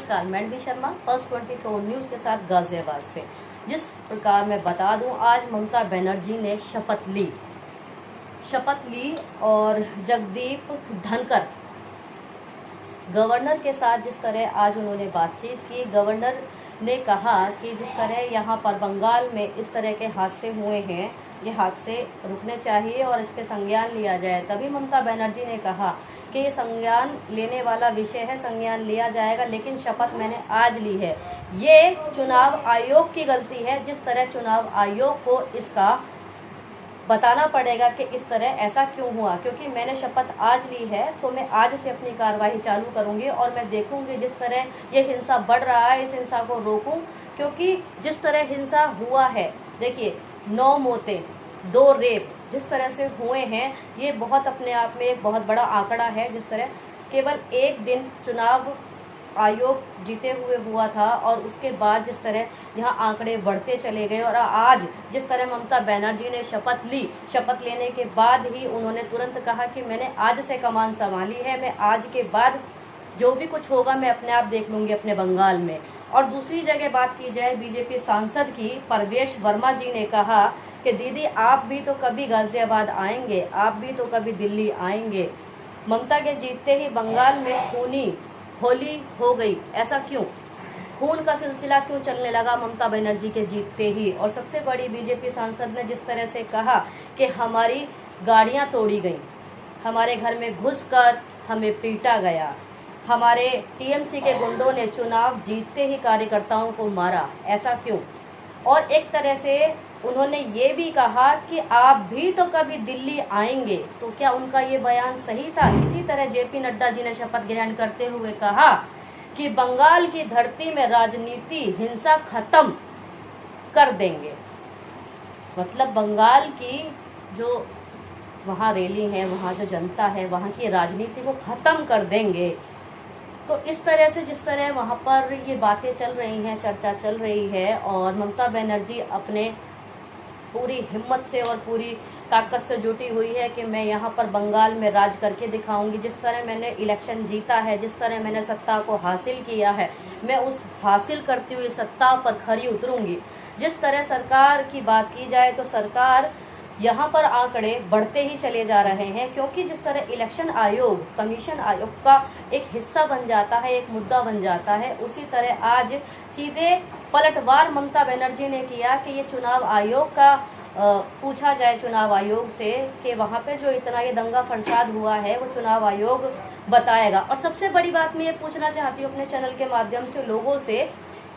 नमस्कार, मैं D Sharma first 24 news के साथ गाजियाबाद से। जिस प्रकार मैं बता दूं, आज ममता बनर्जी ने शपथ ली और जगदीप धनखड़ गवर्नर के साथ जिस तरह आज उन्होंने बातचीत की, गवर्नर ने कहा कि जिस तरह यहाँ पर बंगाल में इस तरह के हादसे हुए हैं, ये हादसे रुकने चाहिए और इस पे संज्ञान लिया जाए। तभी ममता बनर्जी ने कहा कि ये संज्ञान लेने वाला विषय है, संज्ञान लिया जाएगा, लेकिन शपथ मैंने आज ली है। ये चुनाव आयोग की गलती है। जिस तरह चुनाव आयोग को इसका बताना पड़ेगा कि इस तरह ऐसा क्यों हुआ, क्योंकि मैंने शपथ आज ली है तो मैं आज से अपनी कार्रवाई चालू करूंगी और मैं देखूंगी जिस तरह ये हिंसा बढ़ रहा है, इस हिंसा को रोकूं। क्योंकि जिस तरह हिंसा हुआ है, देखिए 9 मौतें, 2 रेप जिस तरह से हुए हैं, ये बहुत अपने आप में एक बहुत बड़ा आंकड़ा है। जिस तरह केवल एक दिन चुनाव आयोग जीते हुए हुआ था और उसके बाद जिस तरह यहाँ आंकड़े बढ़ते चले गए, और आज जिस तरह ममता बनर्जी ने शपथ ली, शपथ लेने के बाद ही उन्होंने तुरंत कहा कि मैंने आज से कमान संभाली है, मैं आज के बाद जो भी कुछ होगा मैं अपने आप देख लूंगी अपने बंगाल में। और दूसरी जगह बात की जाए बीजेपी सांसद की, परवेश वर्मा जी ने कहा कि दीदी आप भी तो कभी गाजियाबाद आएंगे, आप भी तो कभी दिल्ली आएंगे। ममता के जीतते ही बंगाल में खूनी होली हो गई, ऐसा क्यों? खून का सिलसिला क्यों चलने लगा ममता बनर्जी के जीतते ही? और सबसे बड़ी बीजेपी सांसद ने जिस तरह से कहा कि हमारी गाड़ियां तोड़ी गई, हमारे घर में घुसकर हमें पीटा गया, हमारे टीएमसी के गुंडों ने चुनाव जीतते ही कार्यकर्ताओं को मारा, ऐसा क्यों? और एक तरह से उन्होंने ये भी कहा कि आप भी तो कभी दिल्ली आएंगे। तो क्या उनका ये बयान सही था? इसी तरह जेपी नड्डा जी ने शपथ ग्रहण करते हुए कहा कि बंगाल की धरती में राजनीति हिंसा खत्म कर देंगे। मतलब बंगाल की जो वहाँ रैली है, वहाँ जो जनता है, वहाँ की राजनीति को खत्म कर देंगे। तो इस तरह से जिस तरह वहाँ पर ये बातें चल रही हैं, चर्चा चल रही है, और ममता बनर्जी अपने पूरी हिम्मत से और पूरी ताकत से जुटी हुई है कि मैं यहाँ पर बंगाल में राज करके दिखाऊंगी। जिस तरह मैंने इलेक्शन जीता है, जिस तरह मैंने सत्ता को हासिल किया है, मैं उस हासिल करती हुई सत्ता पर खरी उतरूंगी। जिस तरह सरकार की बात की जाए तो सरकार यहाँ पर आंकड़े बढ़ते ही चले जा रहे हैं, क्योंकि जिस तरह इलेक्शन आयोग कमीशन आयोग का एक हिस्सा बन जाता है, एक मुद्दा बन जाता है, उसी तरह आज सीधे पलटवार ममता बनर्जी ने किया कि ये चुनाव आयोग का पूछा जाए चुनाव आयोग से कि वहाँ पे जो इतना ये दंगा फसाद हुआ है वो चुनाव आयोग बताएगा। और सबसे बड़ी बात मैं ये पूछना चाहती हूँ अपने चैनल के माध्यम से लोगों से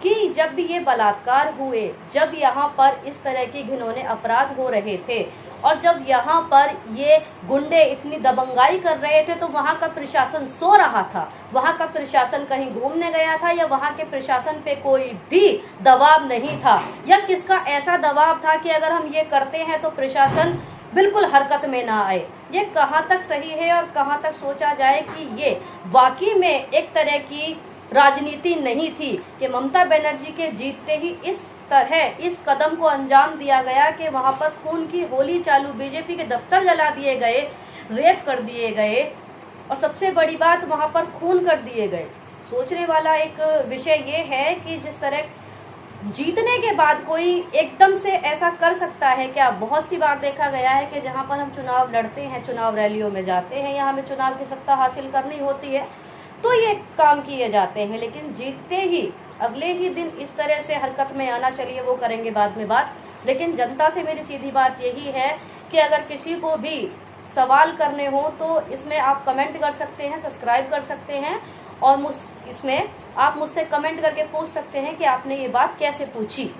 कि जब भी ये बलात्कार हुए, जब यहाँ पर इस तरह की घिनौने अपराध हो रहे थे और जब यहाँ पर ये गुंडे इतनी दबंगाई कर रहे थे, तो वहाँ का प्रशासन सो रहा था, वहाँ का प्रशासन कहीं घूमने गया था, या वहाँ के प्रशासन पे कोई भी दबाव नहीं था, या किसका ऐसा दबाव था कि अगर हम ये करते हैं तो प्रशासन बिल्कुल हरकत में ना आए? ये कहाँ तक सही है और कहाँ तक सोचा जाए कि ये वाकई में एक तरह की राजनीति नहीं थी कि ममता बनर्जी के जीतते ही इस तरह इस कदम को अंजाम दिया गया कि वहां पर खून की होली चालू, बीजेपी के दफ्तर जला दिए गए, रेप कर दिए गए, और सबसे बड़ी बात वहां पर खून कर दिए गए। सोचने वाला एक विषय ये है कि जिस तरह जीतने के बाद कोई एकदम से ऐसा कर सकता है क्या? बहुत सी बार देखा गया है कि जहां पर हम चुनाव लड़ते हैं, चुनाव रैलियों में जाते हैं, या हमें चुनाव की सत्ता हासिल करनी होती है तो ये काम किए जाते हैं, लेकिन जीतते ही अगले ही दिन इस तरह से हरकत में आना, चलिए वो करेंगे बाद में बात। लेकिन जनता से मेरी सीधी बात यही है कि अगर किसी को भी सवाल करने हो तो इसमें आप कमेंट कर सकते हैं, सब्सक्राइब कर सकते हैं, और इसमें आप मुझसे कमेंट करके पूछ सकते हैं कि आपने ये बात कैसे पूछी।